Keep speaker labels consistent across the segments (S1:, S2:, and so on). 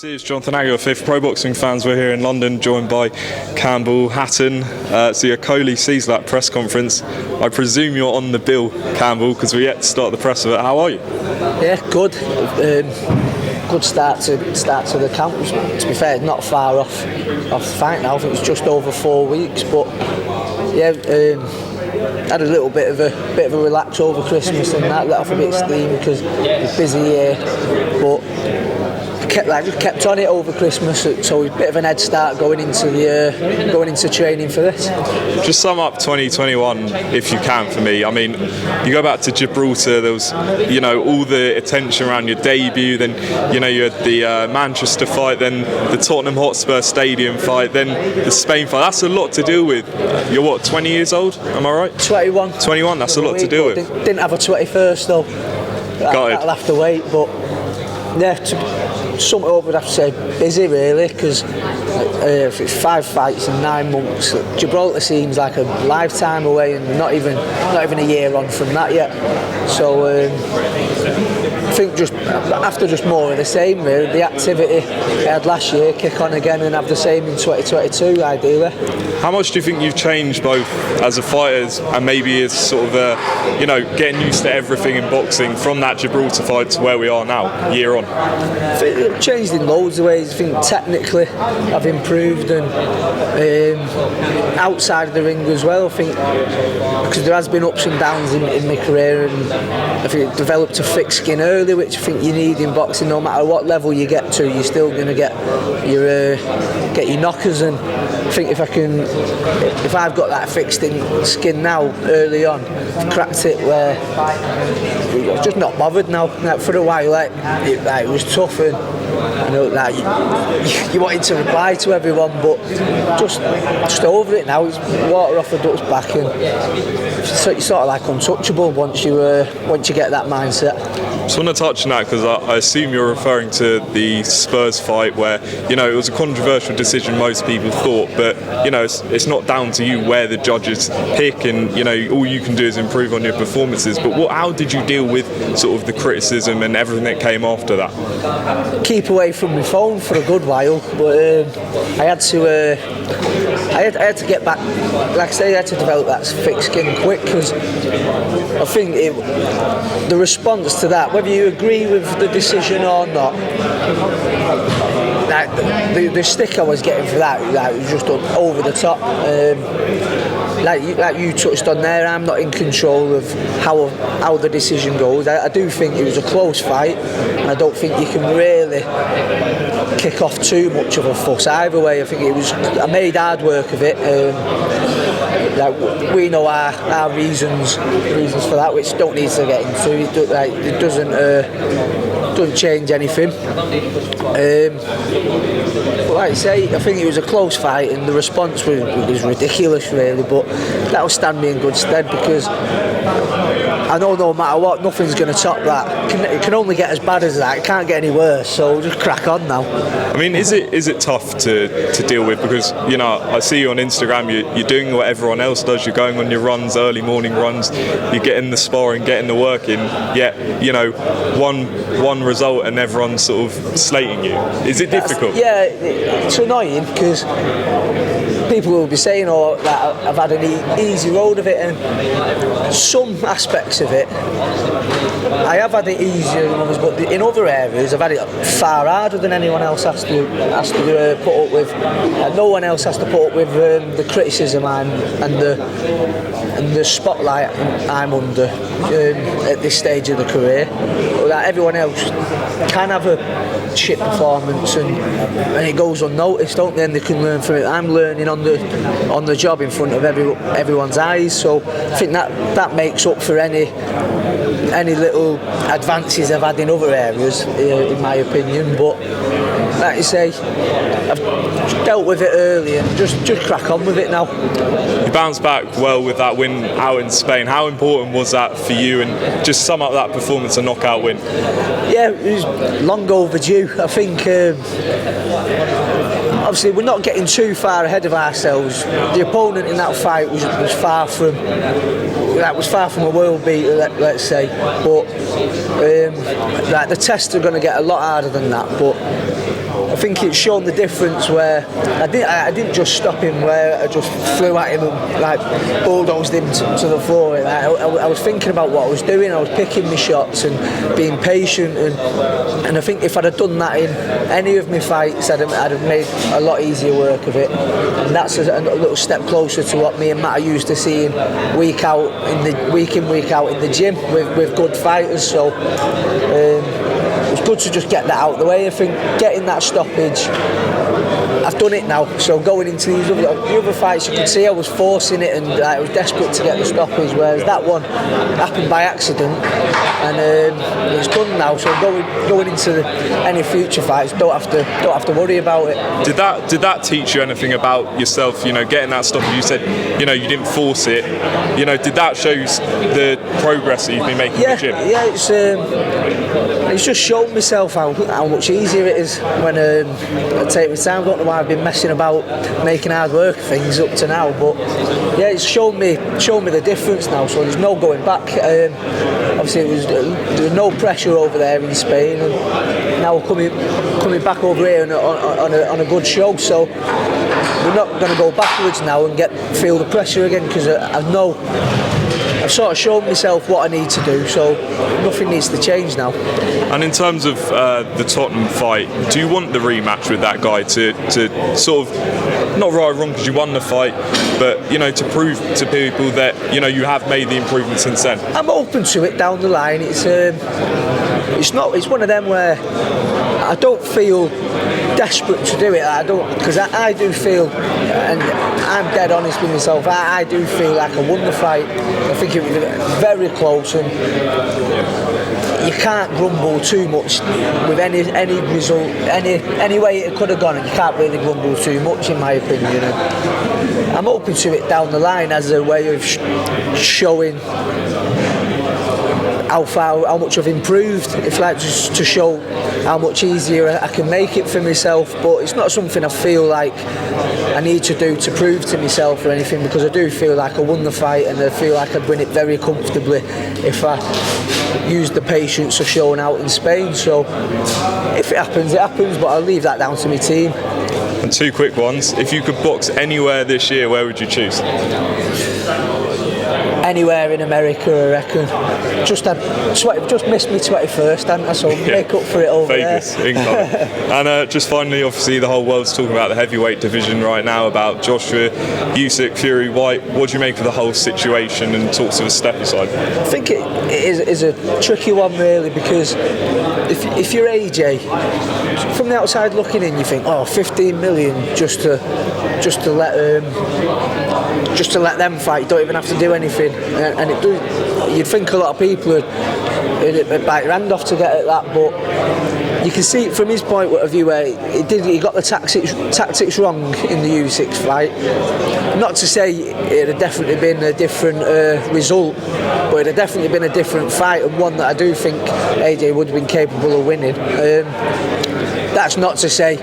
S1: This is Jonathan Agger, Fifth Pro Boxing Fans. We're here in London, joined by Campbell Hatton. So your Coley Caesar press conference. I presume you're on the bill, Campbell, because we're yet to start the press of it. How are you?
S2: Yeah, good. Good start to the camp. To be fair, not far off the fight now. I think it's just over 4 weeks, but yeah. Had a little bit of a relax over Christmas and that, let off a bit of steam because it was busy here, but kept on it over Christmas, so a bit of an head start going into training for this.
S1: Just sum up 2021 if you can for me. I mean, you go back to Gibraltar, there was all the attention around your debut, then you had the Manchester fight, then the Tottenham Hotspur Stadium fight, then the Spain fight. That's a lot to deal with. You're what, 20 years old, am I right?
S2: 21,
S1: that's a lot to deal with.
S2: Didn't have a 21st though. That'll have to wait, but yeah, to sum it up, I'd have to say busy really, because if it's 5 fights in 9 months, Gibraltar seems like a lifetime away, and not even a year on from that yet. So I think just after just more of the same really, the activity I had last year, kick on again and have the same in 2022 ideally.
S1: How much do you think you've changed both as a fighter and maybe as sort of getting used to everything in boxing from that Gibraltar fight to where we are now, year on?
S2: I think I've changed in loads of ways. I think technically I've improved, and outside of the ring as well. I think because there has been ups and downs in my career, and I think I developed a thick skin early, which I think you need in boxing. No matter what level you get to, you're still going to get your knockers, and I think if I've got that thick skin now early on, I've cracked it where I'm just not bothered now. Like for a while, it was tough, and you wanted to reply to everyone, but just over it now. It's water off a duck's back, and so you're sort of like untouchable once you get that mindset.
S1: I just want to touch on that because I assume you're referring to the Spurs fight where it was a controversial decision, most people thought, but it's not down to you where the judges pick, and all you can do is improve on your performances. But how did you deal with sort of the criticism and everything that came after that?
S2: Keep away from my phone for a good while, but I had to get back. Like I say, I had to develop that thick skin quick, because I think the response to that, whether you agree with the decision or not, the stick I was getting for that was just over the top. Like you touched on there, I'm not in control of how the decision goes. I do think it was a close fight, and I don't think you can really kick off too much of a fuss either way. I think I made hard work of it. We know our reasons for that, which don't need to get into. It doesn't change anything. But like I say, I think it was a close fight, and the response was ridiculous really, but that'll stand me in good stead, because I know no matter what, nothing's going to top that. It can only get as bad as that. It can't get any worse, so just crack on now.
S1: I mean, is it tough to deal with? Because I see you on Instagram, you're doing what everyone else does. You're going on your runs, early morning runs, you're getting the sparring, getting the work in, yet one result and everyone's sort of slating you. Is it difficult?
S2: Yeah, it's annoying, because people will be saying that I've had an easy road of it, and some aspects of it I have had it easier than others, but in other areas I've had it far harder than anyone else has to put up with. No one else has to put up with the criticism and the spotlight I'm under at this stage of the career. That everyone else can have a shit performance and it goes unnoticed, don't they? And they can learn from it. I'm learning on the job in front of everyone's eyes, so I think that makes up for any little advances I've had in other areas, in my opinion. But like you say, I've dealt with it early and just crack on with it now.
S1: You bounced back well with that win out in Spain. How important was that for you? And just sum up that performance, a knockout win.
S2: Yeah, it was long overdue. I think obviously we're not getting too far ahead of ourselves. The opponent in that fight was far from a world beater, let's say, but like the tests are going to get a lot harder than that. But I think it's shown the difference where I didn't just stop him, where I just flew at him and like bulldozed him to the floor. Like, I was thinking about what I was doing. I was picking my shots and being patient, and I think if I'd have done that in any of my fights, I'd have made a lot easier work of it. And that's a little step closer to what me and Matt are used to seeing week in, week out in the gym with good fighters. So it's good to just get that out of the way. I think getting that stoppage, I've done it now, so going into the other fights, you could see I was forcing it and I was desperate to get the stoppage, whereas that one happened by accident, and it's done now. So going into any future fights, don't have to worry about it.
S1: Did that teach you anything about yourself? Getting that stoppage. You said you didn't force it. Did that show you the progress that you've been making in the gym?
S2: Yeah, it's just shown myself how much easier it is when I take my time. I don't know why I've been messing about making hard work of things up to now, but yeah, it's shown me the difference now. So there's no going back. Obviously, there was no pressure over there in Spain, and now we're coming back over here on a good show. So we're not going to go backwards now and feel the pressure again, because I know I've sort of shown myself what I need to do, so nothing needs to change now.
S1: And in terms of the Tottenham fight, do you want the rematch with that guy to sort of, not right or wrong because you won the fight, but to prove to people that you have made the improvement since then? I'm
S2: open to it down the line. It's one of them where I don't feel desperate to do it. I don't, because I do feel, and I'm dead honest with myself, I do feel like I won the fight. I think it was very close, and you can't grumble too much with any result, any way it could have gone, and you can't really grumble too much, in my opinion. And I'm open to it down the line as a way of showing how much I've improved, if like just to show how much easier I can make it for myself. But it's not something I feel like I need to do to prove to myself or anything, because I do feel like I won the fight, and I feel like I'd win it very comfortably if I used the patience of showing out in Spain. So if it happens, it happens, but I'll leave that down to my team.
S1: And two quick ones. If you could box anywhere this year, where would you choose?
S2: Anywhere in America, I reckon. Just missed my 21st, hadn't I? So make up for it over
S1: Vegas,
S2: there.
S1: And just finally, obviously, the whole world's talking about the heavyweight division right now, about Joshua, Usyk, Fury, White. What do you make of the whole situation and talks of a step aside?
S2: I think it is a tricky one, really, because if you're AJ, from the outside looking in, you think, 15 million just to let them fight. You don't even have to do anything, and it does. You'd think a lot of people would bite their hand off to get at that, but you can see it from his point of view where he got the tactics wrong in the Usyk fight. Not to say it had definitely been a different result, but it had definitely been a different fight, and one that I do think AJ would have been capable of winning. That's not to say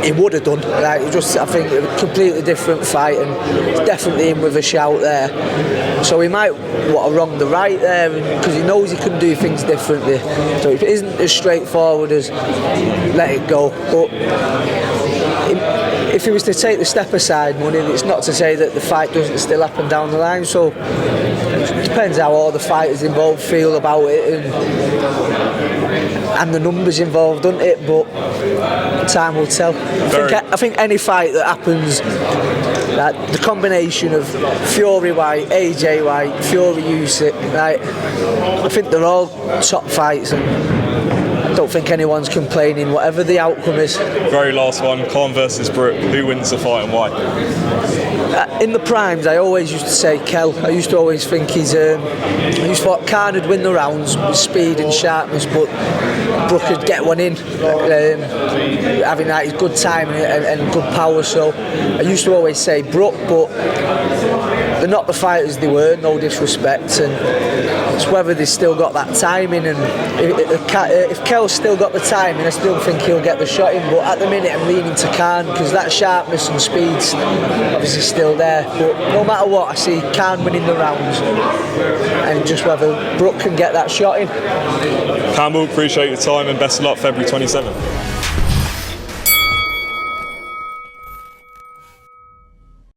S2: he would have done. Like, I think a completely different fight, and he's definitely in with a shout there. So he might want to wrong the right there, because he knows he can do things differently. So it isn't as straightforward as let it go. But if he was to take the step aside money, it's not to say that the fight doesn't still happen down the line. So it depends how all the fighters involved feel about it, and the numbers involved, doesn't it? But time will tell. I think any fight that happens, the combination of Fury White, AJ White, Fury Usyk, I think they're all top fights, and I don't think anyone's complaining, whatever the outcome is.
S1: Very last one, Khan versus Brook. Who wins the fight and why?
S2: In the primes, I always used to say Kell. I used to always think I used to thought Khan would win the rounds with speed and sharpness, but Brook would get one in, having that good time and good power. So I used to always say Brook, but they're not the fighters they were, no disrespect, and it's whether they've still got that timing. And if Kell's still got the timing, I still think he'll get the shot in. But at the minute, I'm leaning to Khan because that sharpness and speed's obviously still there. But no matter what, I see Khan winning the rounds, and just whether Brook can get that shot in.
S1: Campbell, appreciate your time and best of luck February 27th.